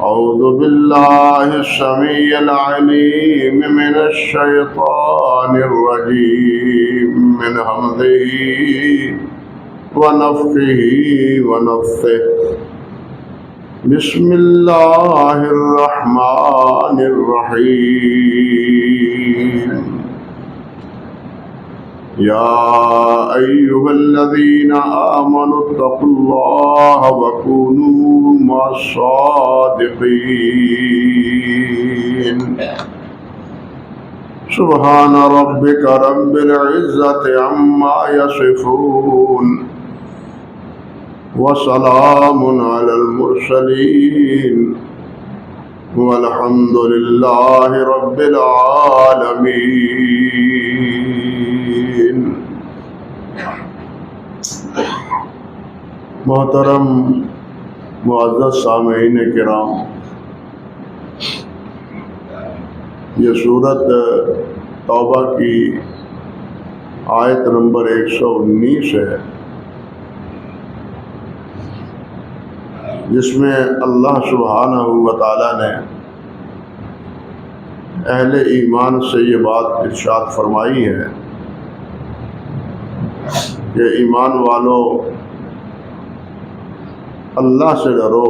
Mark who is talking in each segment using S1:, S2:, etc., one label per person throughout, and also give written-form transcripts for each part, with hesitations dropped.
S1: أعوذ بالله السميع العليم من الشيطان الرجيم من همزه ونفخه ونفثه بسم الله الرحمن الرحيم يا أيها الذين آمنوا اتقوا الله وكونوا مع الصادقين سبحان ربك رب العزة عما يصفون وسلام على المرسلين والحمد لله رب العالمين. محترم معزز سامعین کرام، یہ سورت توبہ کی آیت نمبر 119 ہے، جس میں اللہ سبحانہ و تعالی نے اہل ایمان سے یہ بات ارشاد فرمائی ہے کہ ایمان والو اللہ سے ڈرو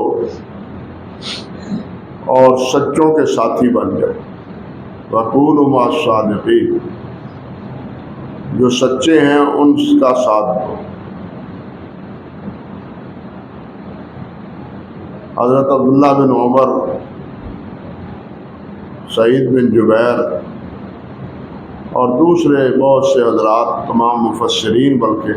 S1: اور سچوں کے ساتھی بن جاؤ، وَكُونُوا مَعَ الصَّادِقِينَ، جو سچے ہیں ان کا ساتھ دو۔ حضرت عبداللہ بن عمر، سعید بن جبیر اور دوسرے بہت سے حضرات، تمام مفسرین بلکہ،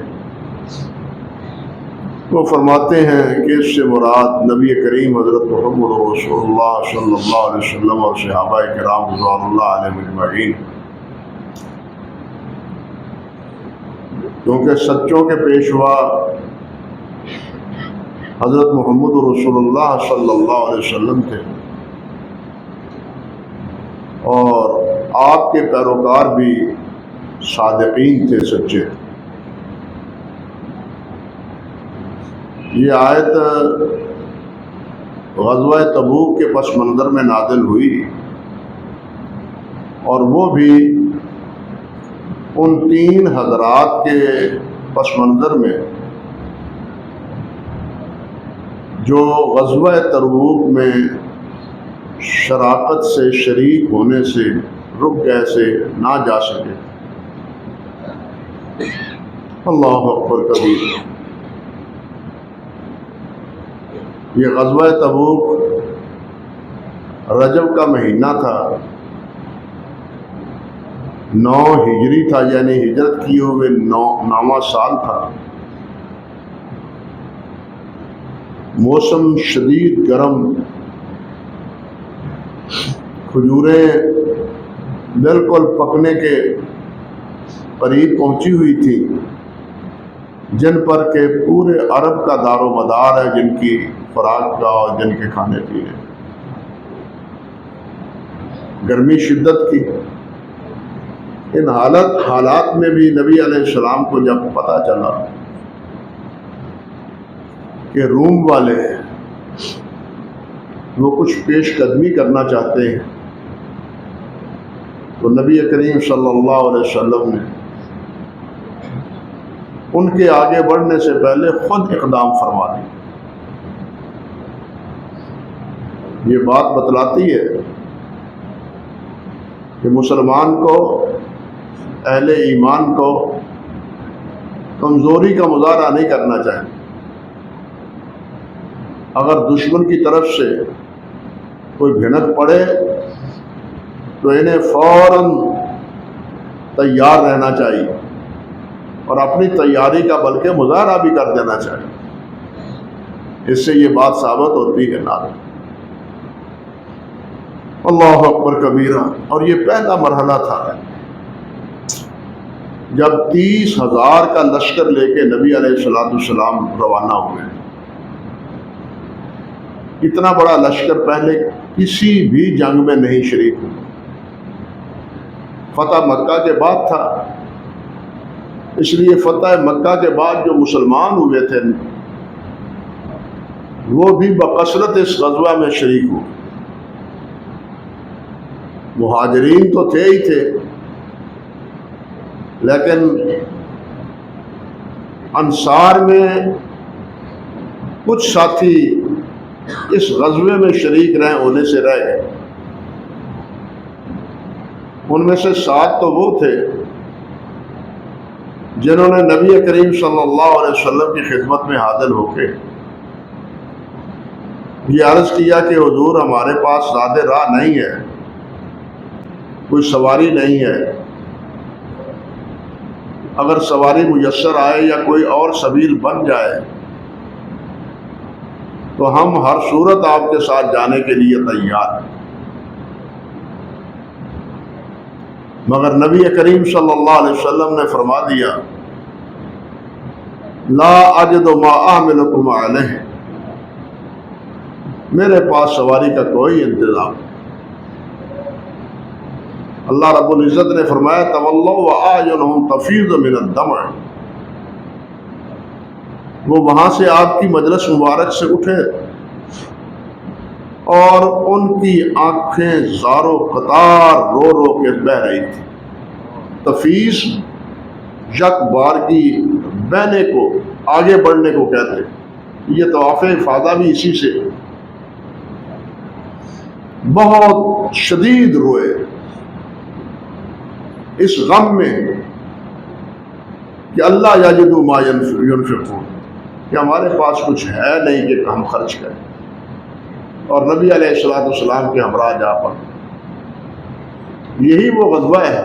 S1: وہ فرماتے ہیں کہ اس سے مراد نبی کریم حضرت محمد رسول اللہ صلی اللہ علیہ وسلم اور صحابہ کرام رضوان اللہ علیہم اجمعین، کیونکہ سچوں کے پیشوا حضرت محمد رسول اللہ صلی اللہ علیہ وسلم تھے، اور آپ کے پیروکار بھی صادقین تھے، سچے تھے۔ یہ آیت غزوہ تبوک کے پس منظر میں نازل ہوئی، اور وہ بھی ان 3 حضرات کے پس منظر میں جو غزوہ تبوک میں شراکت سے شریک ہونے سے رک گئے، سے نہ جا سکے۔ اللہ اکبر کبیر۔ یہ غزوہ تبوک رجب کا مہینہ تھا، 9 ہجری تھا، یعنی ہجرت کیے ہوئے 9واں سال تھا۔ موسم شدید گرم، کھجوریں بالکل پکنے کے قریب پہنچی ہوئی تھی، جن پر کہ پورے عرب کا دار و مدار ہے، جن کی خوراک کا اور جن کے کھانے پینے۔ گرمی شدت کی، ان حالات میں بھی نبی علیہ السلام کو جب پتہ چلا کہ روم والے وہ کچھ پیش قدمی کرنا چاہتے ہیں، تو نبی کریم صلی اللہ علیہ وسلم نے ان کے آگے بڑھنے سے پہلے خود اقدام فرما دی۔ یہ بات بتلاتی ہے کہ مسلمان کو، اہل ایمان کو کمزوری کا مظاہرہ نہیں کرنا چاہیے۔ اگر دشمن کی طرف سے کوئی بھنک پڑے تو انہیں فوراً تیار رہنا چاہیے، اور اپنی تیاری کا بلکہ مظاہرہ بھی کر دینا چاہیے۔ اس سے یہ بات ثابت ہوتی ہے نا۔ اللہ اکبر کبیرہ۔ اور یہ پہلا مرحلہ تھا جب 30,000 کا لشکر لے کے نبی علیہ السلام روانہ ہوئے۔ اتنا بڑا لشکر پہلے کسی بھی جنگ میں نہیں شریک ہوا۔ فتح مکہ کے بعد تھا، اس لیے فتح مکہ کے بعد جو مسلمان ہوئے تھے وہ بھی بکثرت اس غزوہ میں شریک ہوئے۔ مہاجرین تو تھے ہی تھے، لیکن انصار میں کچھ ساتھی اس غزوے میں شریک ہونے سے رہ گئے۔ ان میں سے 7 تو وہ تھے جنہوں نے نبی کریم صلی اللہ علیہ وسلم کی خدمت میں حاضر ہو کے یہ عرض کیا کہ حضور ہمارے پاس زیادہ راہ نہیں ہے، کوئی سواری نہیں ہے، اگر سواری میسر آئے یا کوئی اور سبیل بن جائے تو ہم ہر صورت آپ کے ساتھ جانے کے لیے تیار ہیں۔ مگر نبی کریم صلی اللہ علیہ وسلم نے فرما دیا لا اجد ما احملکم علیہ، میرے پاس سواری کا کوئی انتظام۔ اللہ رب العزت نے فرمایا تولوا واعینہم تفیض من الدمع، وہ وہاں سے آپ کی مجلس مبارک سے اٹھے اور ان کی آنکھیں زار و قطار رو رو کے بہ رہی تھی۔ تفیض یک بارگی بہنے کو، آگے بڑھنے کو کہتے ہیں۔ یہ طواف افاضہ بھی اسی سے۔ بہت شدید روئے اس غم میں کہ اللہ یجد ما ینفقون، کہ ہمارے پاس کچھ ہے نہیں کہ ہم خرچ کریں، اور نبی علیہ السلام کے ہمراہ جا پڑے۔ یہی وہ غزوہ ہے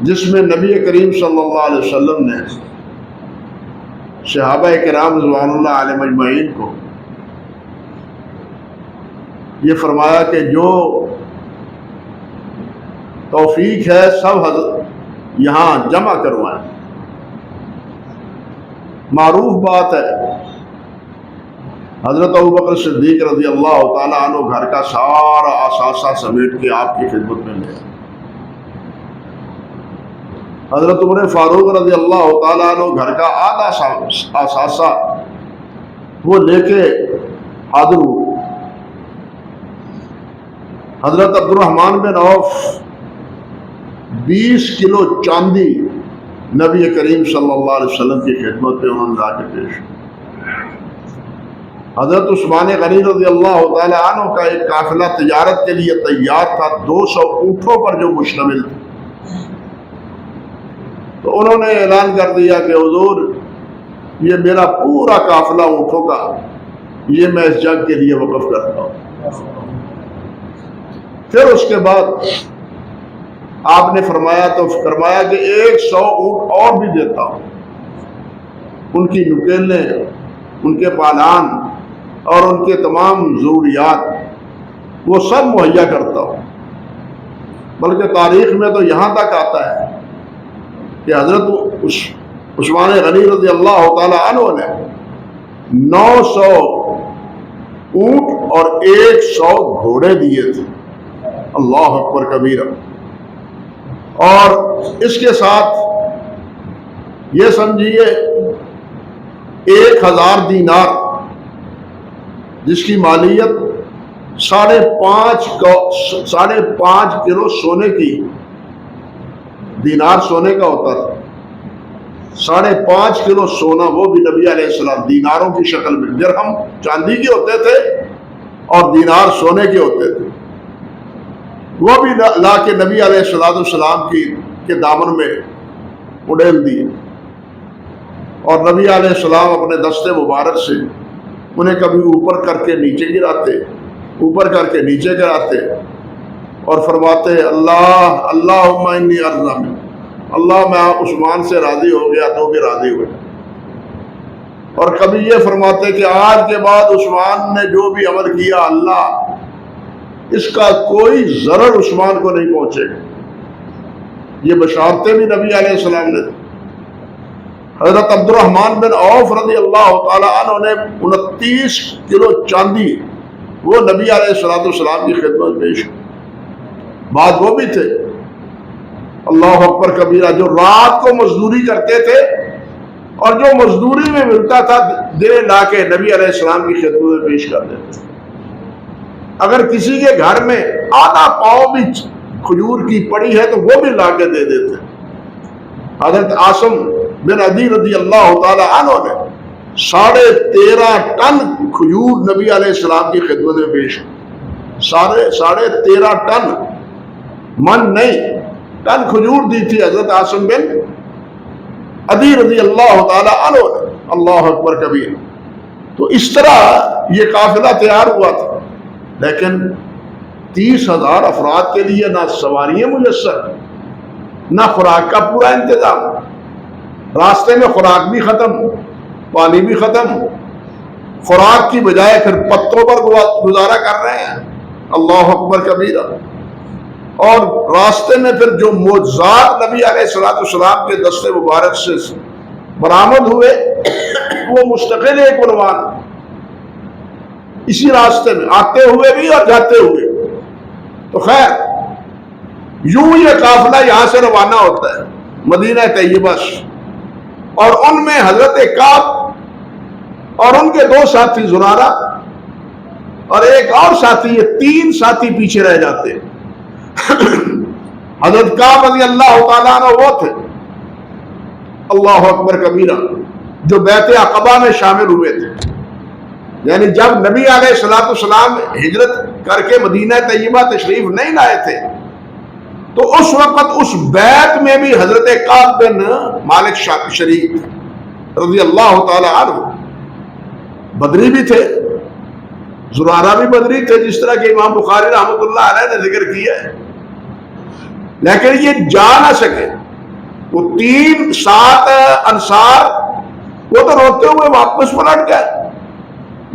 S1: جس میں نبی کریم صلی اللہ علیہ وسلم نے صحابہ کرام رضوان اللہ علیہم اجمعین کو یہ فرمایا کہ جو توفیق ہے سب یہاں جمع کروائیں۔ معروف بات ہے، حضرت ابوبکر صدیق رضی اللہ تعالیٰ عنہ گھر کا سارا اثاثہ سمیٹ کے آپ کی خدمت میں لے۔ حضرت عمر فاروق رضی اللہ تعالیٰ عنہ گھر کا آدھا اثاثہ وہ لے کے حاضر ہوئے۔ حضرت عبد الرحمن بن عوف 20 کلو چاندی نبی کریم صلی اللہ علیہ وسلم کی خدمت میں انہوں نے لا کے پیش۔ حضرت عثمان غنی رضی اللہ تعالیٰ عنہ کا ایک قافلہ تجارت کے لیے تیار تھا، 200 اونٹوں پر جو مشتمل تھا، تو انہوں نے اعلان کر دیا کہ حضور یہ میرا پورا قافلہ اونٹوں کا یہ میں اس جنگ کے لیے وقف کرتا ہوں۔ پھر اس کے بعد آپ نے فرمایا کہ 100 اونٹ اور بھی دیتا ہوں، ان کی نکیلیں، ان کے پالان اور ان کے تمام ضروریات وہ سب مہیا کرتا ہوں۔ بلکہ تاریخ میں تو یہاں تک آتا ہے کہ حضرت عثمان غنی رضی اللہ تعالی عنہ نے 900 اونٹ اور 100 گھوڑے دیے تھے۔ اللہ اکبر کبیرہ۔ اور اس کے ساتھ یہ سمجھیے 1000 دینار جس کی مالیت 5.5 کلو سونے کی، دینار سونے کا ہوتا تھا، 5.5 کلو سونا، وہ بھی نبی علیہ السلام دیناروں کی شکل میں، درہم چاندی کے ہوتے تھے اور دینار سونے کے ہوتے تھے، وہ بھی لا کے نبی علیہ السلام کے دامن میں اڈیل دیے۔ اور نبی علیہ السلام اپنے دستے مبارک سے انہیں کبھی اوپر کر کے نیچے گراتے، اوپر کر کے نیچے گراتے، اور فرماتے اللہم انی ارضی منک، اللہ میں عثمان سے راضی ہو گیا تو بھی راضی ہوئے۔ اور کبھی یہ فرماتے کہ آج کے بعد عثمان نے جو بھی عمل کیا اللہ اس کا کوئی ضرر عثمان کو نہیں پہنچے گا۔ یہ بشارتیں بھی نبی علیہ السلام نے۔ حضرت عبد الرحمن بن عوف رضی اللہ تعالی عنہ نے 29 کلو چاندی وہ نبی علیہ السلام کی خدمت پیش کی۔ بعد وہ بھی تھے اللہ اکبر کبیرہ جو رات کو مزدوری کرتے تھے اور جو مزدوری میں ملتا تھا دے لا کے نبی علیہ السلام کی خدمت میں پیش کر دیتے. اگر کسی کے گھر میں آدھا پاؤں بھی کھجور کی پڑی ہے تو وہ بھی لا کے دے دیتے. حضرت عاصم بن عدی رضی اللہ تعالی عنہ نے 13.5 ٹن کھجور نبی علیہ السلام کی خدمت میں پیش کی. 13.5 ٹن، من نہیں، ٹن کھجور دی تھی حضرت عاصم بن عدی رضی اللہ تعالی عنہ نے. اللہ اکبر کبیر. تو اس طرح یہ قافلہ تیار ہوا تھا. لیکن 30,000 افراد کے لیے نہ سواریاں میسر، نہ خوراک کا پورا انتظام. راستے میں خوراک بھی ختم، پانی بھی ختم. خوراک کی بجائے پھر پتوں پر گزارا کر رہے ہیں. اللہ اکبر کبیرہ. اور راستے میں پھر جو معجزات نبی علیہ السلام کے دست مبارک سے برآمد ہوئے وہ مستقل ایک عنوان. اسی راستے میں آتے ہوئے بھی اور جاتے ہوئے. تو خیر یوں یہ قافلہ یہاں سے روانہ ہوتا ہے مدینہ طیبہ سے، اور ان میں حضرت کعب اور ان کے 2 ساتھی زرارہ اور ایک اور ساتھی، یہ 3 ساتھی پیچھے رہ جاتے ہیں. حضرت کعب رضی اللہ تعالیٰ عنہ وہ تھے، اللہ اکبر کبیرہ، جو بیعت عقبہ میں شامل ہوئے تھے. یعنی جب نبی علیہ السلام ہجرت کر کے مدینہ طیبہ تشریف نہیں لائے تھے تو اس وقت اس بیعت میں بھی حضرت کعب بن مالک شریک رضی اللہ تعالی عنہ بدری بھی تھے، زرارہ بھی بدری تھے، جس طرح کہ امام بخاری رحمۃ اللہ علیہ نے ذکر کیا ہے. لیکن یہ جا نہ سکے. وہ 7 انصار وہ تو روتے ہوئے واپس پلٹ گئے.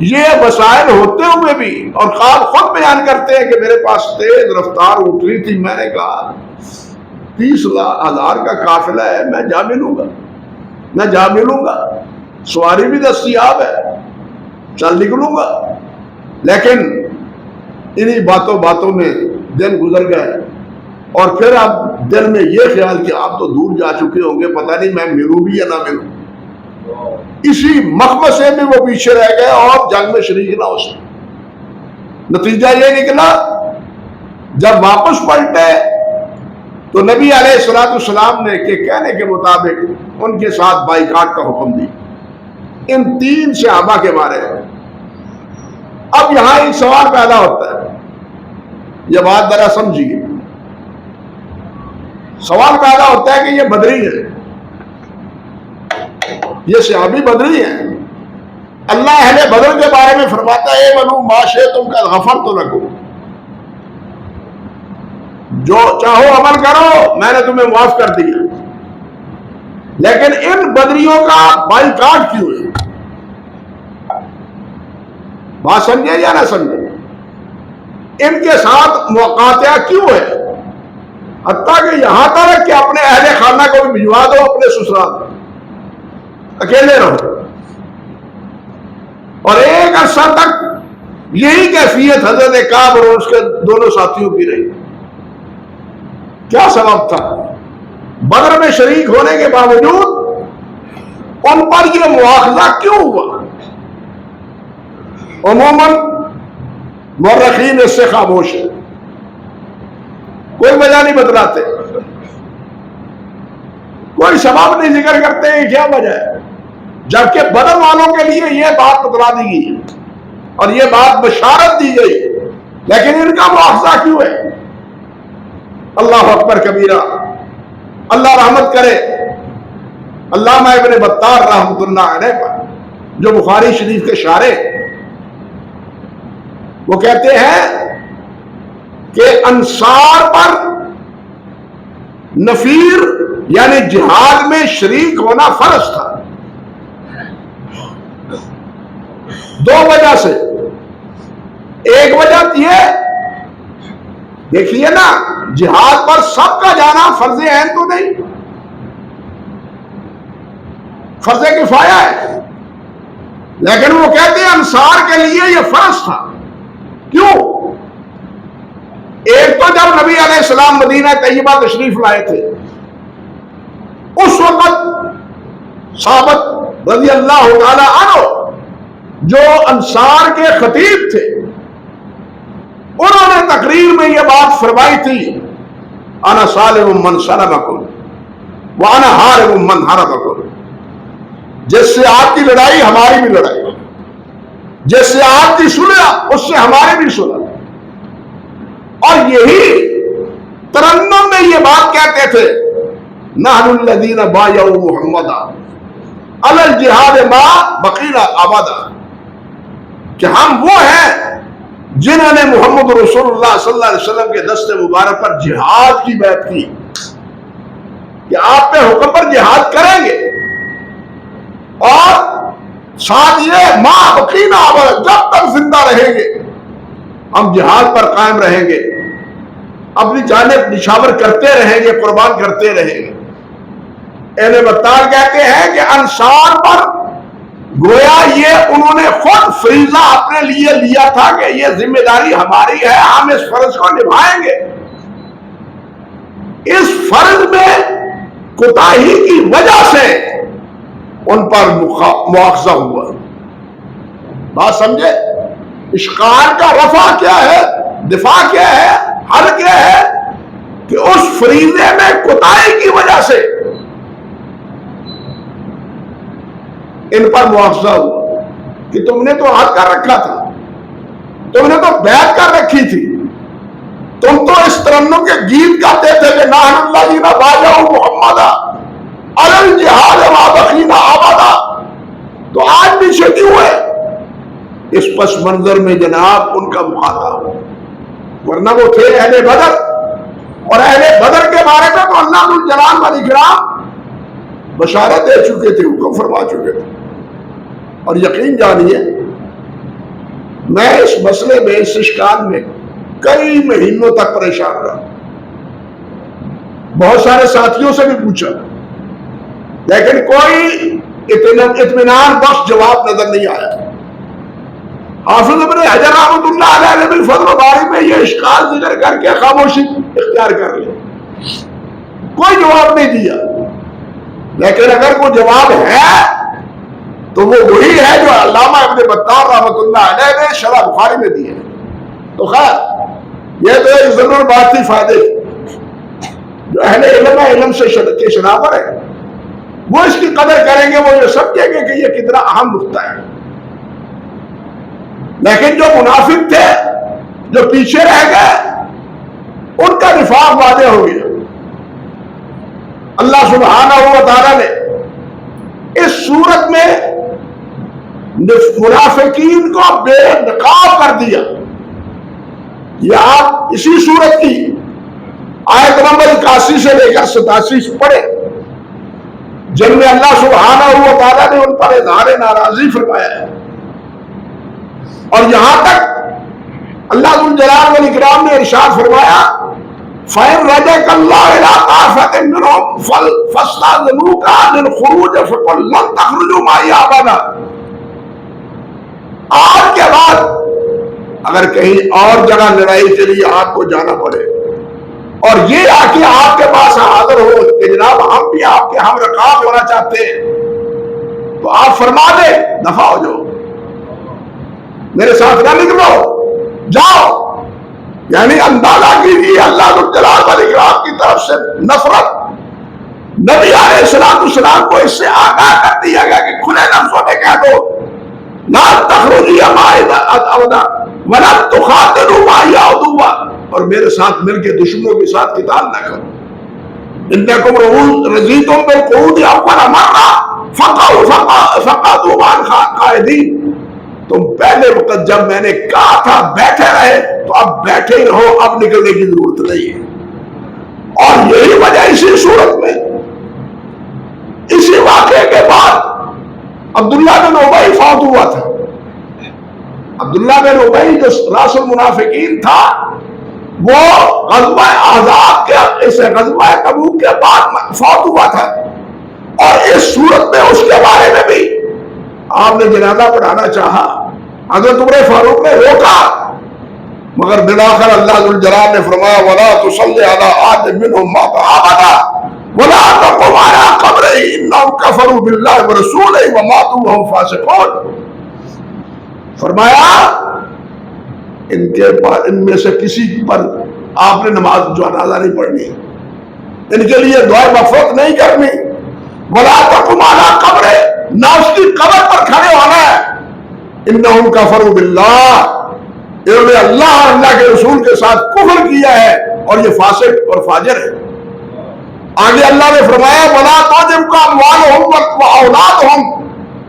S1: یہ وسائل ہوتے ہوئے بھی، اور خواب خود بیان کرتے ہیں کہ میرے پاس تیز رفتار اٹھنی تھی، میں نے کہا 30,000 کا قافلہ ہے، میں جا ملوں گا، سواری بھی دستیاب ہے، چل نکلوں گا. لیکن انہی باتوں میں دن گزر گئے، اور پھر اب دل میں یہ خیال کہ آپ تو دور جا چکے ہوں گے، پتہ نہیں میں ملوں بھی یا نہ ملوں. اسی مخمصے میں وہ پیچھے رہ گئے اور جنگ میں شریک نہ ہو سکے. نتیجہ یہ نکلا جب واپس پلٹے تو نبی علیہ السلام نے کہ کہنے کے مطابق ان کے ساتھ بائیکاٹ کا حکم دی ان 3 صحابہ کے بارے میں. اب یہاں ایک سوال پیدا ہوتا ہے، یہ بات ذرا سمجھیے. سوال پیدا ہوتا ہے کہ یہ بدری ہے، یہ صحابی بدری ہیں. اللہ اہل بدر کے بارے میں فرماتا ہے بنو معاشے تم کا غفر تو رکھو، جو چاہو عمل کرو، میں نے تمہیں معاف کر دیا. لیکن ان بدریوں کا بائیکاٹ کیوں ہے؟ بات سمجھے یا نہ سمجھے؟ ان کے ساتھ مقاطعہ کیوں ہے؟ حتیٰ کہ یہاں تک کہ اپنے اہل خانہ کو بھی بھجوا دو اپنے سسرال، اکیلے رہو. اور ایک عرصہ تک یہی کیفیت حضرت کعب اور اس کے دونوں ساتھیوں کی رہی. کیا سبب تھا؟ بدر میں شریک ہونے کے باوجود ان پر یہ مواخذہ کیوں ہوا؟ عموماً مورخین اس سے خاموش ہے، کوئی وجہ نہیں بتلاتے، کوئی سبب نہیں ذکر کرتے کہ کیا وجہ ہے. جبکہ بدر والوں کے لیے یہ بات بتلا دی گئی اور یہ بات بشارت دی گئی، لیکن ان کا مواخذہ کیوں ہے؟ اللہ اکبر کبیرہ. اللہ رحمت کرے علامہ ابن بطار رحمۃ اللہ علیہ پر، جو بخاری شریف کے شارح، وہ کہتے ہیں کہ انصار پر نفیر یعنی جہاد میں شریک ہونا فرض تھا 2 وجہ سے. ایک وجہ یہ دیکھیے نا، جہاد پر سب کا جانا فرض عین تو نہیں، فرض کفایہ ہے. لیکن وہ کہتے ہیں انصار کے لیے یہ فرض تھا. کیوں؟ ایک تو جب نبی علیہ السلام مدینہ طیبہ تشریف لائے تھے اس وقت صحابت رضی اللہ تعالی عنہ جو انصار کے خطیب تھے، انہوں نے تقریر میں یہ بات فرمائی تھی، انا سالم من سلمکم وانا حارب من حربکم، جس سے آپ کی لڑائی ہماری بھی لڑائی، جس سے آپ کی صلح اس سے ہماری بھی صلح۔ اور یہی ترنم میں یہ بات کہتے تھے، نحن الذین بایعوا محمدا علی الجہاد ما بقینا ابدا، کہ ہم وہ ہیں جنہوں نے محمد رسول اللہ صلی اللہ علیہ وسلم کے دست مبارک پر جہاد کی بیعت کی، کہ آپ پہ حکم پر جہاد کریں گے، اور ساتھ یہ ما بقینا ابدا، جب تک زندہ رہیں گے ہم جہاد پر قائم رہیں گے، اپنی جانب نشاور کرتے رہیں گے، قربان کرتے رہیں گے۔ اہل بطال کہتے ہیں کہ انصار پر گویا یہ انہوں نے خود فریضہ اپنے لیے لیا تھا کہ یہ ذمہ داری ہماری ہے، ہم اس فرض کو نبھائیں گے۔ اس فرض میں کوتاہی کی وجہ سے ان پر مواخذہ ہوا۔ بات سمجھے؟ اشکال کا رفع کیا ہے، دفاع کیا ہے، حل کیا ہے، کہ اس فریضے میں کوتاہی کی وجہ سے ان پر مواخذہ ہوا، کہ تم نے تو حد کر رکھا تھا، تم نے تو بیعت کر رکھی تھی، تم تو اس ترنم کے گیت گاتے تھے کہ نحن الذین بایعوا محمدا علی الجہاد ما بقینا ابدا، تو آج پیچھے کیوں ہے؟ اس پس منظر میں جناب ان کا مخاطب، ورنہ وہ تھے اہل بدر، اور اہل بدر کے بارے میں تو اللہ ذو الجلال والاکرام بشارت دے چکے تھے، حکم فرما چکے تھے۔ اور یقین جانیے میں اس مسئلے میں، اس اشکال میں کئی مہینوں تک پریشان رہا، بہت سارے ساتھیوں سے بھی پوچھا، لیکن کوئی اطمینان بخش جواب نظر نہیں آیا۔ حافظ ابن حجر رحمۃ اللہ علیہ نے بھی فضل الباری میں یہ اشکال ذکر کر کے خاموشی اختیار کر لی، کوئی جواب نہیں دیا۔ لیکن اگر کوئی جواب ہے تو وہ وہی ہے جو علامہ ابن بطال رحمۃ اللہ علیہ نے شرح بخاری میں دی ہے۔ تو خیر یہ تو ایک ضرور بات تھی فائدے کی، جو اہل علم علم سے شناور ہے وہ اس کی قدر کریں گے، وہ یہ سمجھیں گے کہ یہ کتنا اہم نقطہ ہے۔ لیکن جو منافق تھے، جو پیچھے رہ گئے، ان کا نفاق واضح ہو گیا۔ اللہ سبحانہ و تعالیٰ نے اس صورت میں منافقین کو بے نقاب کر دیا۔ یہ آپ اسی صورت کی آیت نمبر 81 سے لے کر 87 پڑھے، جن میں اللہ سبحانہ و تعالیٰ نے ان پر اظہار ناراضی فرمایا ہے، اور یہاں تک اللہ ذو الجلال والاکرام نے ارشاد فرمایا فَإِن رَجَعَكَ اللَّهُ إِلَىٰ طَائِفَةٍ مِّنْهُمْ فَاسْتَأْذِنُوكَ لِلْخُرُوجِ فَقُل لَّن تَخْرُجُوا مَعِيَ أَبَدًا۔ آج کے بعد اگر کہیں اور جگہ لڑائی کے لیے آپ کو جانا پڑے اور یہ آ کے آپ کے پاس حاضر ہو کہ جناب ہم بھی آپ کے ہم رکاب ہونا چاہتے ہیں، تو آپ فرما دیں دفع ہو جاؤ، میرے ساتھ نہ نکلو، جاؤ۔ یعنی اندازہ کیجیے اللہ ذو الجلال والاکرام کی طرف سے نفرت۔ نبی علیہ السلام کو اس سے آگاہ کر دیا گیا کہ کھلے لفظوں میں کہہ دو لا تخرجوا معي ابدا ولا تقاتلوا معي عدوا، اور میرے ساتھ مل کے دشمنوں کے ساتھ قتال نہ کرو۔ انکم رضیتم بالقعود اول مرہ فقعدوا مع القاعدین، تم پہلے وقت جب میں نے کہا تھا بیٹھے رہے تو اب بیٹھے ہی رہو، اب نکلنے کی ضرورت نہیں ہے۔ اور یہی وجہ اسی صورت میں، اسی واقعے کے بعد عبداللہ بن ابی فوت ہوا تھا۔ عبداللہ بن ابی جو راس المنافقین تھا، وہ غزوہ احزاب کے اس غزوہ تبوک کے بعد فوت ہوا تھا، اور اس صورت میں اس کے بارے میں بھی آپ نے جنازہ پڑھانا چاہا، حضرت عمر فاروق نے روکا، مگر بلاخر اللہ ذو الجلال نے فرمایا وَلَا تُصَلِّ عَلَىٰ أَحَدٍ مِّنْهُمْ مَاتَ أَبَدًا، ولا تقم على قبره انهم كفروا بالله ورسوله وماتوا وهم فاسقون. فرمایا ان میں سے کسی پر آپ نے نماز جنازہ نہیں پڑھنی، ان کے لیے دعائے مغفرت نہیں کرنی. ولا تقم على قبره، نہ اس کی قبر پر کھڑے ہونا ہے. انہم کفروا باللہ، انہوں نے اللہ اور اللہ کے رسول کے ساتھ کفر کیا ہے اور یہ فاسق اور فاجر ہے. آگے اللہ نے فرمایا ولا تعجبک اموالهم واولادهم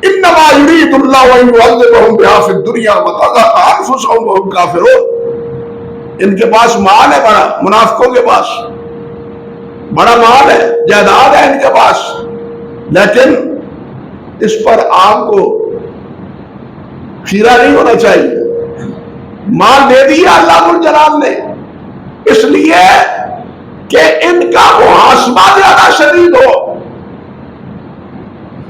S1: انما يريد الله ان يعذبهم بها في الدنيا وتزهق انفسهم وهم كافرون. ان کے پاس مال ہے بڑا، منافقوں کے پاس بڑا مال ہے، جائیداد ہے ان کے پاس، لیکن اس پر آپ کو خیرہ نہیں ہونا چاہیے. مال دے دیا اللہ الجلال نے اس لیے کہ ان کا محاسبہ زیادہ شدید ہو.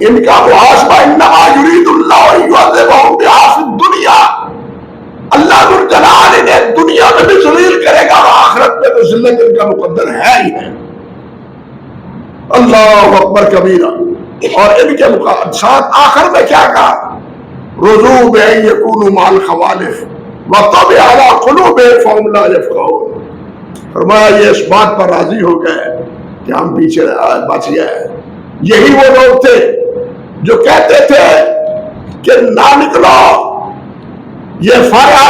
S1: ان کا محاسبہ انما یرید اللہ ان یعذبهم بها فی الدنیا، اللہ الجلال انہیں دنیا میں بھی ذلیل کرے گا اور آخرت میں تو ذلت ان کا مقدر ہے ہی ہے. اللہ اکبر کبیرہ. اور ان کے ساتھ آخر میں کیا کہا؟ رضوا بأن يكونوا مع الخوالف وطبع على قلوبهم فهم لا يفقهون. فرمایا یہ اس بات پر راضی ہو گئے کہ ہم پیچھے بچ گئے. یہی وہ لوگ تھے جو کہتے تھے کہ نہ نکلو، یہ فارع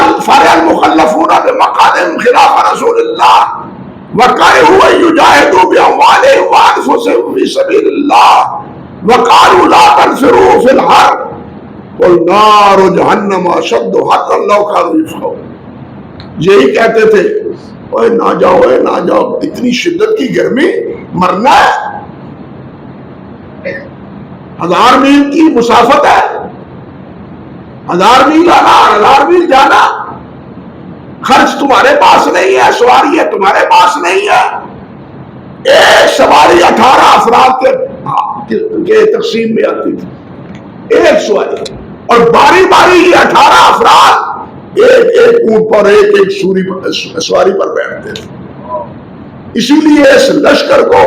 S1: المخلفون بمقادم خلاف رسول اللہ وکرہوا ان یجاہدوا باموالہم وانفسہم فی سبیل اللہ وقالوا لا تنفروا فی الحر قل نار جہنم اشد حرا لو كانوا يفقهون. یہی کہتے تھے اوے نہ جاؤ، اوے نہ جاؤ، اتنی شدت کی گرمی، مرنا ہے. 1000 میل کی مسافت ہے، 1000 میل آنا، 1000 میل جانا. خرچ تمہارے پاس نہیں ہے، سواری ہے تمہارے پاس نہیں ہے. ایک سواری 18 افراد کے تقسیم میں آتی تھی، ایک سواری، اور باری باری یہ 18 افراد ایک ایک اونٹ پر ایک سواری پر بیٹھتے تھے. اسی لیے اس لشکر کو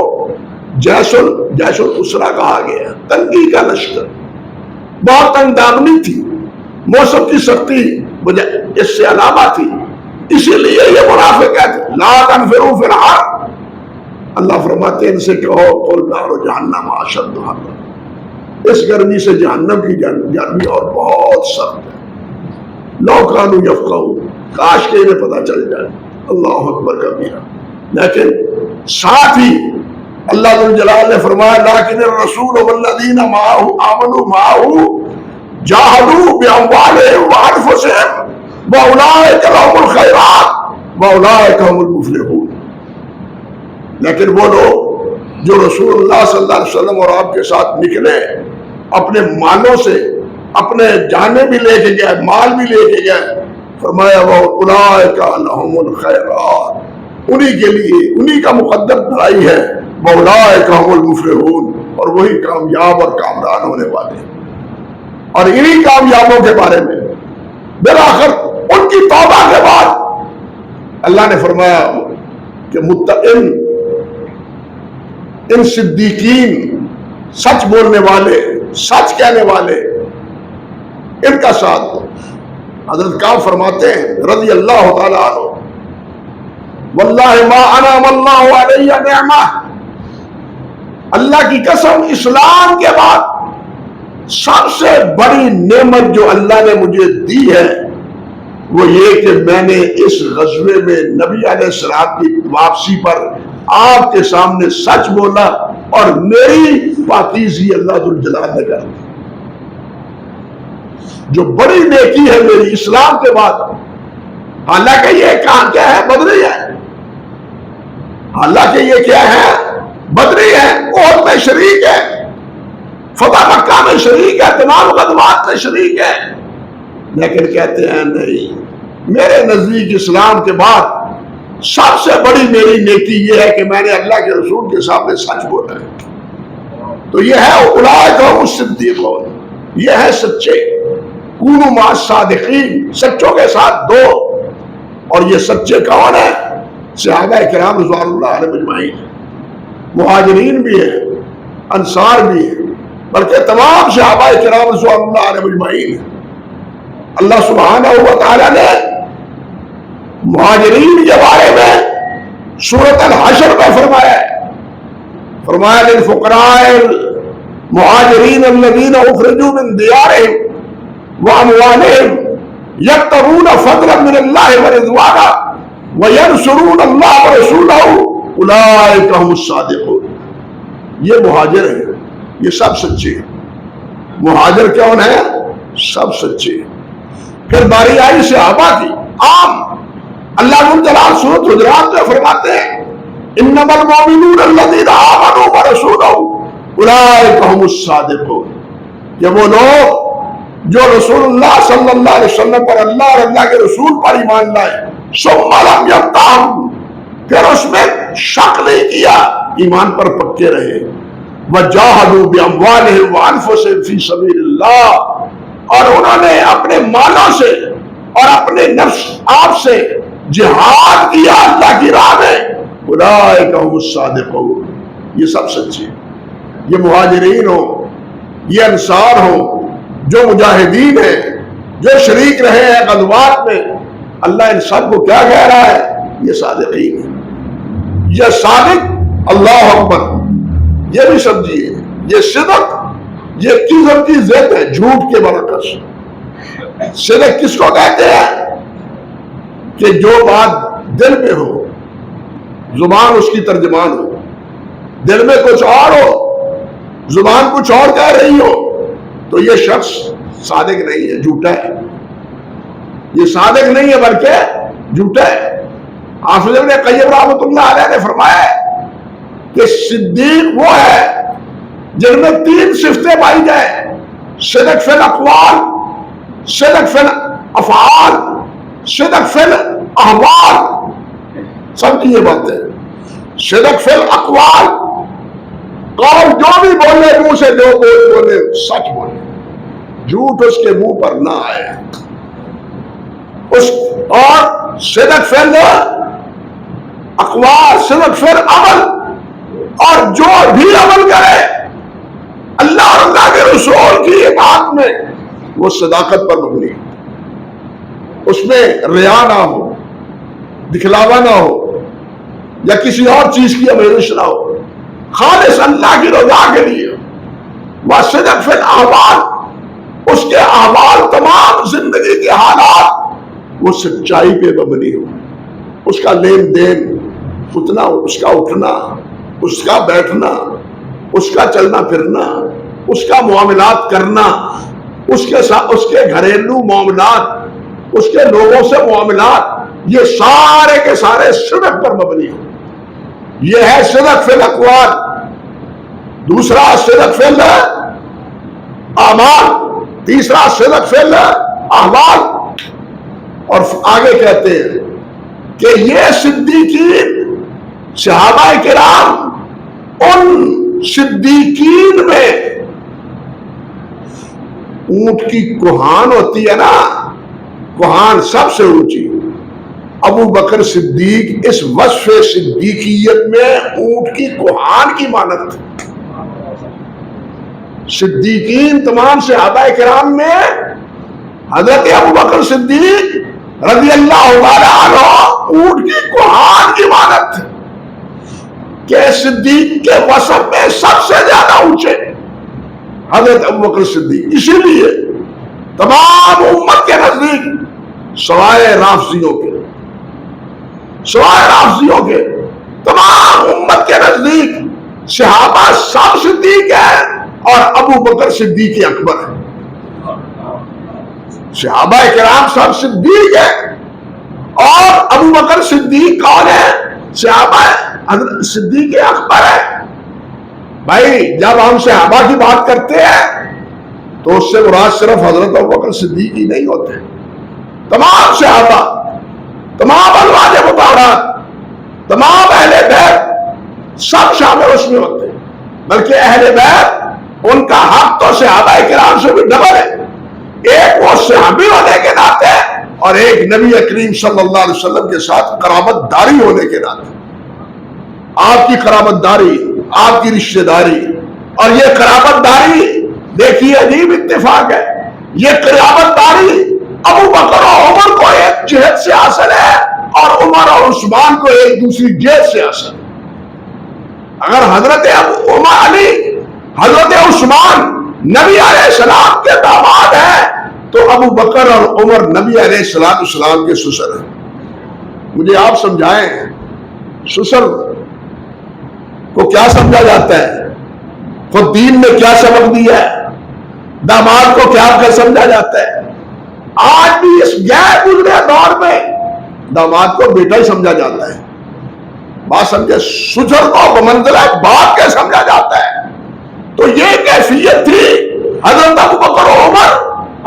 S1: جیش الاسرا کہا گیا، تنگی کا لشکر. بہت تنگ دامنی تھی، موسم کی سختی اس سے علاوہ تھی، اسی لیے یہ منافق کہتے لا تنفروا فی الحر. اللہ فرماتے ہیں ان سے کہو قل نار جہنم اشد حرا، اس گرمی سے جہنم کی گرمی اور بہت سخت ہے. لو کانوا یفقہون، کاش کہ انہیں پتہ چل جائے. اللہ اکبر کبیرہ. لیکن ساتھ ہی اللہ ذو الجلال نے فرمایا لیکن الرسول والذین آمنوا معه جاہدوا باموالہم وانفسہم واولئک لهم الخیرات واولئک هم المفلحون. لیکن وہ لوگ جو رسول اللہ صلی اللہ علیہ وسلم اور آپ کے ساتھ نکلے، اپنے مالوں سے اپنے جانیں بھی لے کے گئے، مال بھی لے کے گئے، فرمایا واولئک لهم الخیرات، انہی کے لیے انہی کا مقدر بھلائی ہے. واولئک هم المفلحون، اور وہی کامیاب اور کامران ہونے والے. اور انہی کامیابوں کے بارے میں بالآخر ان کی توبہ کے بعد اللہ نے فرمایا کہ متقین، ان صدیقین، سچ بولنے والے، سچ کہنے والے، ان کا ساتھ دو. حضرت کعب فرماتے ہیں رضی اللہ تعالیٰ عنہ واللہ ما انعم اللہ علی نعمہ، اللہ کی قسم اسلام کے بعد سب سے بڑی نعمت جو اللہ نے مجھے دی ہے وہ یہ کہ میں نے اس غزوے میں نبی علیہ السلام کی واپسی پر آپ کے سامنے سچ بولا اور میری پاکیزگی اللہ ذو الجلال نے کر دی. جو بڑی نیکی ہے میری اسلام کے بعد، حالانکہ یہ کہاں کیا ہے؟ بدری ہے. حالانکہ یہ کیا ہے؟ بدری ہے، احد میں شریک ہے، فتح مکہ میں شریک ہے، تمام غزوات میں شریک ہے. لیکن کہتے ہیں نہیں، میرے نزدیک اسلام کے بعد سب سے بڑی میری نیکی یہ ہے کہ میں نے اللہ کے رسول کے سامنے سچ بولا ہے. تو یہ ہے اولئک هم الصدیقون، یہ ہے سچے. کونوا مع الصادقین، سچوں کے ساتھ دو. اور یہ سچے کون ہیں؟ صحابہ کرام رضوان اللہ علیہم اجمعین. مہاجرین بھی ہیں، انصار بھی ہیں، بلکہ تمام صحابہ کرام رضوان اللہ علیہم اجمعین۔ اللہ سبحانہ و تعالیٰ نے مہاجرین کے بارے میں سورۃ الحشر میں فرمایا للفقراء المہاجرین الذین اخرجوا من دیارہم واموالہم یبتغون فضلا من اللہ ورضوانا وینصرون اللہ ورسولہ اولئک هم الصادقون۔ یہ مہاجر ہیں، یہ سب سچے ہیں۔ مہاجر کون ہے؟ سب سچے ہیں۔ پھر باری آئی صحابہ کی، عام اللہ رب جلال سورۃ حجرات میں فرماتے ہیں انما المؤمنون الذین آمنوا ورسولہ اولئک هم الصادقون، کہ وہ لوگ جو رسول اللہ صلی اللہ علیہ وسلم پر، اللہ اور اللہ کے رسول پر ایمان لائے، ثم لم یرتابوا، پھر اس میں شک نہیں کیا، ایمان پر پکے رہے، وجاہدوا باموالہم وانفسہم فی سبیل اللہ، اور انہوں نے اپنے مالوں سے اور اپنے نفس آپ سے جہاد کیا اللہ کی راہ میں، اولئک هم الصادقون، یہ سب سچے ہیں۔ یہ مہاجرین ہوں، یہ انصار ہوں، جو مجاہدین ہیں، جو شریک رہے ہیں غزوات میں، اللہ ان سب کو کیا کہہ رہا ہے؟ یہ صادقین ہیں۔ یہ صادق، اللہ اکبر، یہ بھی سمجھیے، یہ صدق، یہ قسم کی ضد ہے، جھوٹ کے برعکس۔ صدق کس کو کہتے ہیں؟ کہ جو بات دل میں ہو، زبان اس کی ترجمان ہو، دل میں کچھ اور ہو، زبان کچھ اور کہہ رہی ہو، تو یہ شخص صادق نہیں ہے، جھوٹا ہے۔ یہ صادق نہیں ہے بلکہ جھوٹا ہے۔ حافظ ابن قیم رحمۃ اللہ علیہ نے فرمایا ہے کہ صدیق وہ ہے جن میں تین صفتیں پائی جائیں: صدق فی الاقوال، صدق فی الافعال، صدق فی الاحوال۔ سمجھیے باتیں، صدق فی الاقوال، قول جو بھی بولے، منہ سے جو بولے سچ بولے، جھوٹ اس کے منہ پر نہ آئے، اور صدق فی الاقوال، صدق فی العمل، اور جو بھی عمل کرے اللہ اور اللہ کے رسول کی اطاعت میں، وہ صداقت پر مبنی، اس میں ریا نہ ہو، دکھلاوا نہ ہو، یا کسی اور چیز کی آمیزش نہ ہو، خالص اللہ کی رضا کے لیے۔ وصدق فی الاحوال، اس کے احوال، تمام زندگی کے حالات وہ سچائی پہ مبنی ہو، اس کا لین دین، اس کا اٹھنا، اس کا بیٹھنا، اس کا چلنا پھرنا، اس کا معاملات کرنا، اس کے ساتھ اس کے گھریلو معاملات، اس کے لوگوں سے معاملات، یہ سارے کے سارے صدق پر مبنی ہو۔ یہ ہے صدق فی الاقوال۔ دوسرا صدق فی الاعمال، تیسرا صدق فی الاحوال۔ اور آگے کہتے ہیں کہ یہ صدیقین، صحابہ کرام، ان صدیقین میں اونٹ کی کوہان ہوتی ہے نا، کوہان سب سے اونچی، ابو بکر صدیق اس وصف صدیقیت میں اونٹ کی کوہان کی مانند تھے۔ صدیقین تمام صحابہ کرام میں حضرت ابو بکر صدیق رضی اللہ تعالی عنہ اونٹ کی کوہان کی مانند تھے، کہ صدیق کے وصف میں سب سے زیادہ اونچے حضرت ابو بکر صدیق۔ اسی لیے تمام امت کے نزدیک، سوائے رافضیوں کے تمام امت کے نزدیک صحابہ سب صدیق ہیں اور ابو بکر صدیق اکبر ہیں۔ صحابہ کرام سب صدیق ہیں اور ابو بکر صدیق کون ہے؟ صحابہ حضرت صدیق اکبر ہے۔ بھائی جب ہم صحابہ کی بات کرتے ہیں تو اس سے مراد صرف حضرت ابو بکر صدیق ہی نہیں ہوتے، تمام صحابہ، تمام ازواج مطہرات، تمام اہل بیت سب شامل اس میں ہوتے ہیں، بلکہ اہل بیت ان کا حق تو صحابہ کرام سے بھی ڈبل ہے، ایک وہ صحابی ہونے کے ناطے اور ایک نبی کریم صلی اللہ علیہ وسلم کے ساتھ قرابت داری ہونے کے ناطے۔ آپ کی قرابت داری آپ کی رشتہ داری اور یہ قرابت داری، دیکھیے عجیب اتفاق ہے، یہ قرابت داری ابو بکر اور عمر کو ایک جہت سے حاصل ہے اور عمر اور عثمان کو ایک دوسری جہت سے حاصل ہے۔ اگر حضرت عمر علی، حضرت عثمان نبی علیہ السلام کے داماد ہیں تو ابو بکر اور عمر نبی علیہ السلام کے سسر ہیں۔ مجھے آپ سمجھائیں سسر کو کیا سمجھا جاتا ہے، خود دین میں کیا سبق دیا ہے، داماد کو کیا سمجھا جاتا ہے۔ آج بھی اس غیر گزرے دور میں داماد کو بیٹا ہی سمجھا جاتا ہے، بات سمجھے، سسر کو بمنزلہ باپ کے سمجھا جاتا ہے۔ تو یہ کیفیت تھی حضرت ابو بکر و عمر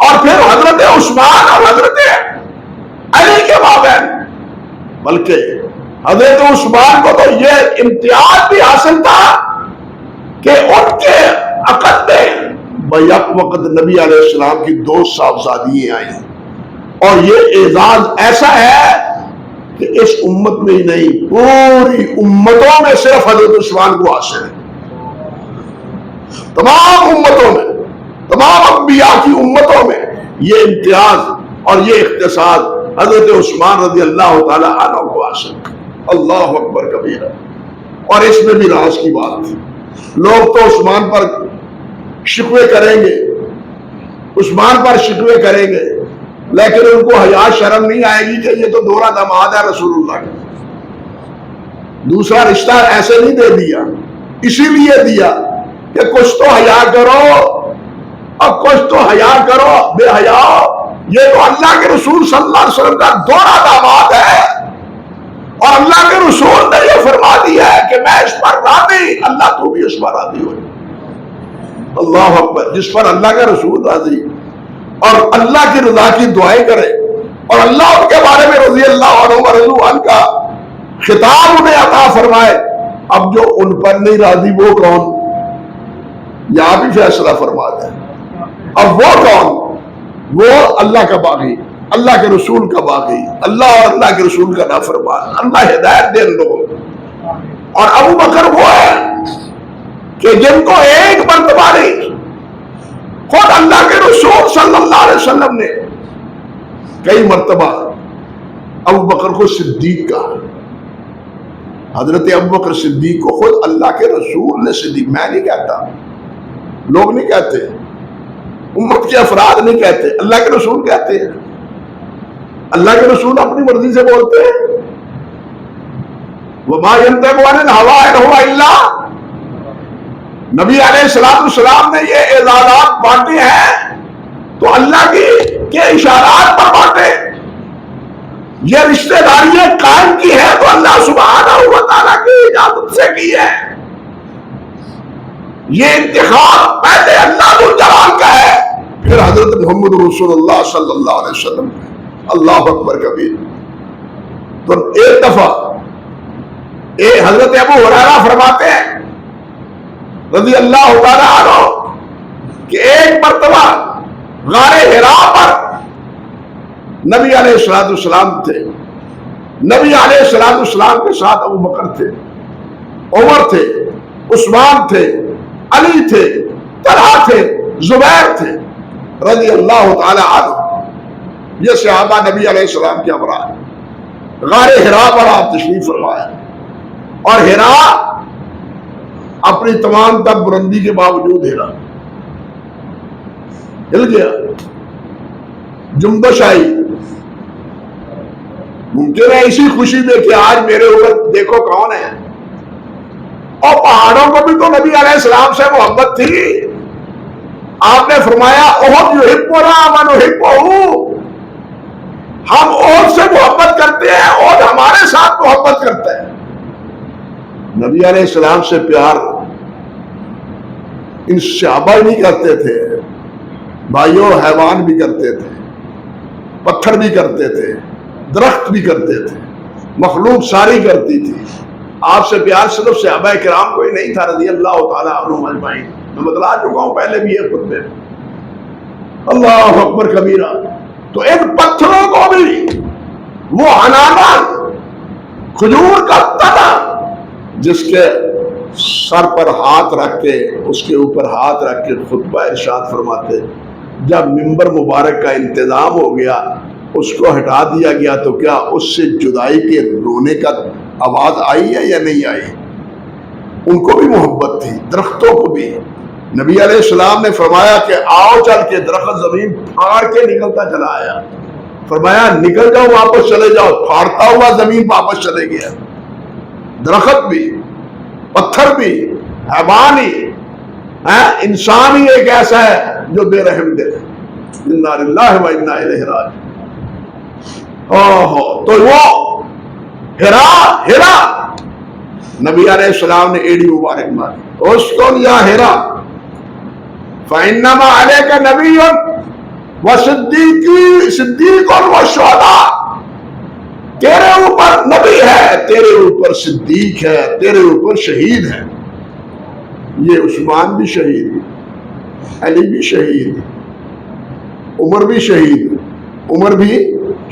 S1: اور پھر حضرت عثمان اور حضرت علی کے مابین، بلکہ حضرت عثمان کو تو یہ امتیاز بھی حاصل تھا کہ ان کے عقد میں بیک وقت نبی علیہ السلام کی 2 صاحبزادیاں آئیں، اور یہ اعزاز ایسا ہے کہ اس امت میں ہی نہیں پوری امتوں میں صرف حضرت عثمان کو حاصل ہے۔ تمام امتوں میں، تمام انبیاء کی امتوں میں یہ امتیاز اور یہ اختصاص حضرت عثمان رضی اللہ تعالی عنہ کو حاصل ہے۔ اللہ اکبر کبیرہ۔ اور اس میں بھی راز کی بات تھی، لوگ تو عثمان پر شکوے کریں گے، عثمان پر شکوے کریں گے، لیکن ان کو حیا شرم نہیں آئے گی کہ یہ تو دوہرا داماد ہے رسول اللہ کا، دوسرا رشتہ ایسے نہیں دے دیا، اسی لیے دیا کہ کچھ تو حیا کرو اور کچھ تو حیا کرو، بے حیا، یہ تو اللہ کے رسول صلی اللہ علیہ وسلم کا دوہرا داماد ہے، اور اللہ کے رسول نے یہ فرما دیا ہے کہ میں اس پر راضی، اللہ تو بھی اس پر راضی ہو۔ اللہ اکبر۔ جس پر اللہ کا رسول راضی اور اللہ کی رضا کی دعائیں کرے اور اللہ ان کے بارے میں رضی اللہ عنہ ورضوا عنہ کا خطاب انہیں عطا فرمائے، اب جو ان پر نہیں راضی وہ کون؟ یہاں بھی فیصلہ فرما دیں، اب وہ کون؟ وہ اللہ کا باغی، اللہ کے رسول کا باغی، اللہ اور اللہ کے رسول کا نافرمان، اللہ ہدایت دے ان لوگوں کو۔ اور ابو بکر وہ ہے کہ جن کو ایک مرتبہ نہیں، خود اللہ کے رسول صلی اللہ علیہ وسلم نے کئی مرتبہ ابو بکر کو صدیق کہا۔ حضرت ابو بکر صدیق کو خود اللہ کے رسول نے صدیق، میں نہیں کہتا، لوگ نہیں کہتے، امت کے افراد نہیں کہتے، اللہ کے رسول کہتے ہیں۔ اللہ کے رسول اپنی مرضی سے بولتے ہیں، وَمَا يَنطِقُ عَنِ الْهَوَىٰ إِنْ هُوَ إِلَّا، نبی علیہ السلام نے یہ اعزازات بانٹے ہیں تو اللہ کے اشارات پر بانٹے، یہ رشتہ داریاں قائم کی ہے تو اللہ سبحانہ و تعالیٰ کی اجازت سے کی ہے، یہ انتخاب پہلے اللہ ذو الجلال کا ہے، پھر حضرت محمد رسول اللہ صلی اللہ علیہ وسلم کا۔ اللہ اکبر کبیر۔ تو ایک دفعہ حضرت ابو ہریرہ فرماتے ہیں رضی اللہ تعالیٰ عنہ کہ ایک مرتبہ غار حراء پر نبی علیہ السلام تھے، نبی علیہ السلام کے ساتھ ابو بکر تھے، عمر تھے، عثمان تھے، علی تھے، طلحہ تھے، زبیر تھے رضی اللہ تعالیٰ عنہ۔ یہ صحابہ نبی علیہ السلام کے ہمراہ غار حراء پر آپ تشریف فرمائے، اور حراء اپنی تمام تر بلندی کے باوجود ہل گیا، جنبش آئی۔ ممکن ہے اسی خوشی میں کہ آج میرے اوپر دیکھو کون ہے، اور پہاڑوں کو بھی تو نبی علیہ السلام سے محبت تھی۔ آپ نے فرمایا احد یحبنا ونحبہ، ہم احد سے محبت کرتے ہیں، احد ہمارے ساتھ محبت کرتا ہے۔ نبی علیہ السلام سے پیار ان صحابہ ہی نہیں کرتے تھے، بھائیوں حیوان بھی کرتے تھے، پتھر بھی کرتے تھے، درخت بھی کرتے تھے، مخلوق ساری کرتی تھی۔ آپ سے پیار صرف صحابہ کرام کو ہی نہیں تھا رضی اللہ تعالیٰ عنہم اجمعین، میں بتلا چکا ہوں پہلے بھی یہ خطبے میں۔ اللہ اکبر کبیرہ۔ تو ان پتھروں کو بھی وہ عنانا، کھجور کا تنا جس کے سر پر ہاتھ رکھ کے اس کے اوپر ہاتھ رکھ کے خطبہ ارشاد فرماتے جب ممبر مبارک کا انتظام ہو گیا اس کو ہٹا دیا گیا تو کیا اس سے جدائی کے رونے کا آواز آئی ہے یا نہیں آئی؟ ان کو بھی محبت تھی، درختوں کو بھی۔ نبی علیہ السلام نے فرمایا کہ آؤ چل کے، درخت زمین پھاڑ کے نکلتا چلا آیا، فرمایا نکل جاؤ واپس چلے جاؤ، پھاڑتا ہوا زمین واپس چلے گیا۔ درخت بھی، پتھر بھی، حیوان ہی، انسان ہی ایک ایسا ہے جو بے رحم دل ہے۔ انا للہ و انا الیہ راجعون۔ تو وہ ہیرا نبی علیہ السلام نے ایڑی مبارک ماری، اسکن یا ہیرا فإنما علیک نبی وصدیق وشہداء، تیرے اوپر نبی ہے، تیرے اوپر صدیق ہے، تیرے اوپر شہید ہے۔ یہ عثمان بھی شہید، علی بھی شہید، عمر بھی شہید، عمر بھی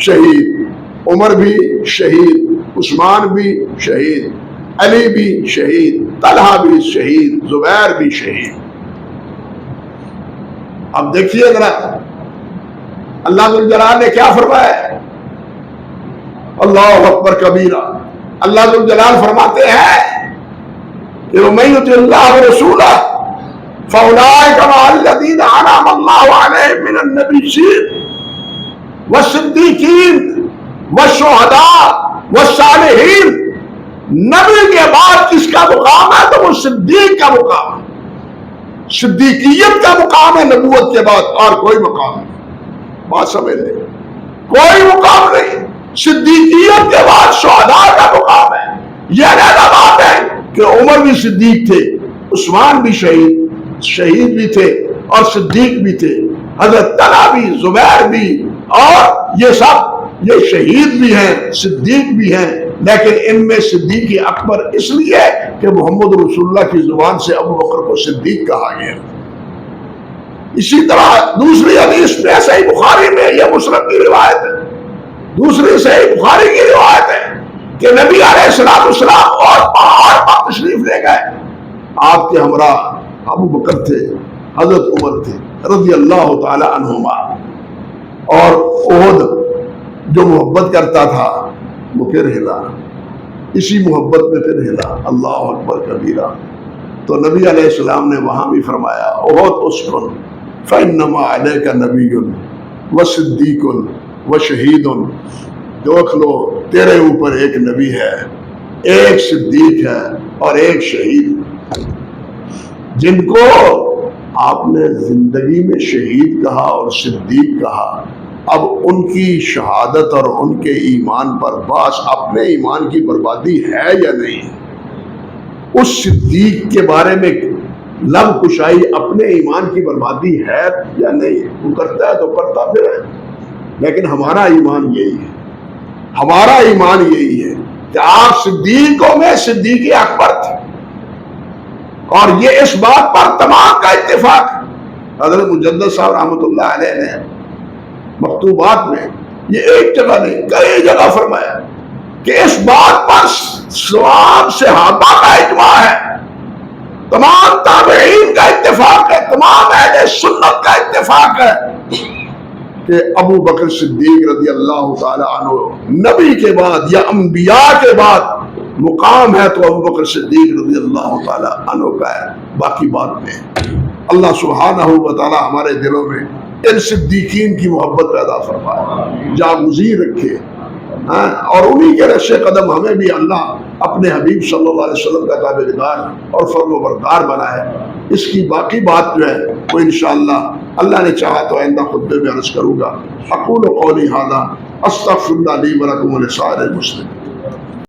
S1: شہید، عمر بھی شہید، عثمان بھی شہید، علی بھی شہید، طلحہ بھی شہید، زبیر بھی شہید۔ اب دیکھیے ذرا اللہ ذو الجلال نے کیا فرمایا ہے، اللہ اکبر کبیرہ۔ اللہ ذو الجلال فرماتے ہیں کہ وَمَن يُطِعِ اللَّهَ وَرَسُولَهُ فَأُولَٰئِكَ مَعَ الَّذِينَ أَنْعَمَ اللَّهُ عَلَيْهِم مِّنَ النَّبِيِّينَ وَالصِّدِّيقِينَ وَالشُّهَدَاءِ وَالصَّالِحِينَ۔ نبی کے بعد کس کا مقام ہے تو وہ صدیق کا مقام ہے، صدیقیت کا مقام ہے نبوت کے بعد، اور کوئی مقام نہیں۔ بات سمجھ لیں، کوئی مقام نہیں۔ صدیقیت کے بعد شہداء کا مقام ہے۔ یہ علیحدہ بات ہے کہ عمر بھی صدیق تھے، عثمان بھی شہید بھی تھے اور صدیق بھی تھے، حضرت طلحہ بھی، زبیر بھی، اور یہ سب یہ شہید بھی ہیں، صدیق بھی ہیں، لیکن ان میں صدیق اکبر اس لیے کہ محمد رسول اللہ کی زبان سے ابو بکر کو صدیق کہا گیا۔ اسی طرح دوسری حدیث میں صحیح بخاری میں، یہ مسلم کی روایت ہے، دوسری صحیح بخاری کی روایت ہے کہ نبی علیہ السلام اور پہاڑ پر تشریف لے گئے، آپ کے ہمراہ ابو بکر تھے، حضرت عمر تھے رضی اللہ تعالی عنہما، اور احد جو محبت کرتا تھا وہ پھر ہلا، اسی محبت میں پھر ہلا، اللہ اکبر کبیرہ۔ تو نبی علیہ السلام نے وہاں بھی فرمایا احد اسکن فإنما علیک نبی وصدیق وشہید، دیکھ لو تیرے اوپر ایک نبی ہے، ایک صدیق ہے اور ایک شہید، جن کو آپ نے زندگی میں شہید کہا اور صدیق کہا۔ اب ان کی شہادت اور ان کے ایمان پر باس اپنے ایمان کی بربادی ہے یا نہیں؟ اس صدیق کے بارے میں لب کشائی اپنے ایمان کی بربادی ہے یا نہیں؟ وہ کرتا ہے تو کرتا پھر ہے، لیکن ہمارا ایمان یہی ہے، ہمارا ایمان یہی ہے کہ آپ صدیقوں میں صدیق اکبر تھے، اور یہ اس بات پر تمام کا اتفاق۔ حضرت مجدد صاحب رحمۃ اللہ علیہ نے مکتوبات میں یہ ایک جگہ نہیں کئی جگہ فرمایا کہ اس بات پر تمام صحابہ کا اجماع ہے، تمام تابعین کا اتفاق ہے، تمام اہل سنت کا اتفاق ہے کہ ابو بکر صدیق رضی اللہ تعالی عنہ نبی کے بعد یا انبیاء کے بعد مقام ہے تو ابو بکر صدیق رضی اللہ تعالی عنہ کا ہے، باقی بات میں اللہ سبحانہ و تعالی ہمارے دلوں میں ان صدیقین کی محبت پیدا فرمائے، جاگزین رکھے، اور انہی کے رشِ قدم ہمیں بھی اللہ اپنے حبیب صلی اللہ علیہ وسلم کا تابعدار اور فرم و بردار بنائے۔ اس کی باقی بات جو ہے وہ انشاءاللہ اللہ نے چاہا تو آئندہ خطبے میں عرض کروں گا۔ اقول قولی ھذا استغفر اللہ لی ولکم ولسائر المسلمین۔